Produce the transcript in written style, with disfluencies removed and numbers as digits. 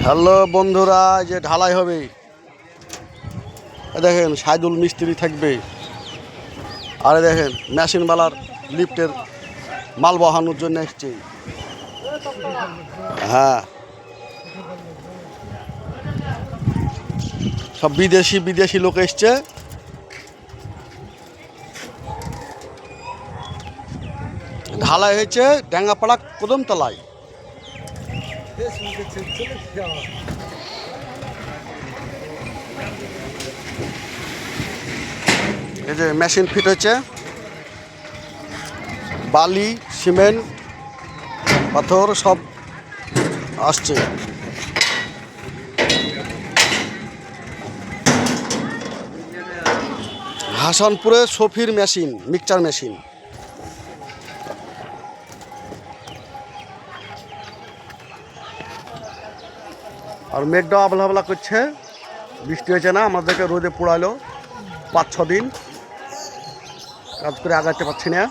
Hello বন্ধুরা, যে ঢালাই হবে দেখেন সাইদুল মিস্ত্রি থাকবে। আরে দেখেন মেশিনওয়ালার লিফটের মাল বহানোর জন্য এসছে। হ্যাঁ, সব বিদেশি লোক এসছে। ঢালাই হয়েছে ড্যাঙ্গাপাড়া কদমতলায়। এই যে মেশিন ফিট হচ্ছে, বালি সিমেন্ট পাথর সব আসছে। হাসানপুরে সফির মেশিন, মিক্সচার মেশিন। আর মেঘটাও আবলা আবলা করছে, বৃষ্টি হয়েছে না, আমাদেরকে রোদে পোড়ালো 5-6 দিন, কাজ করে আগাতে পারছি না।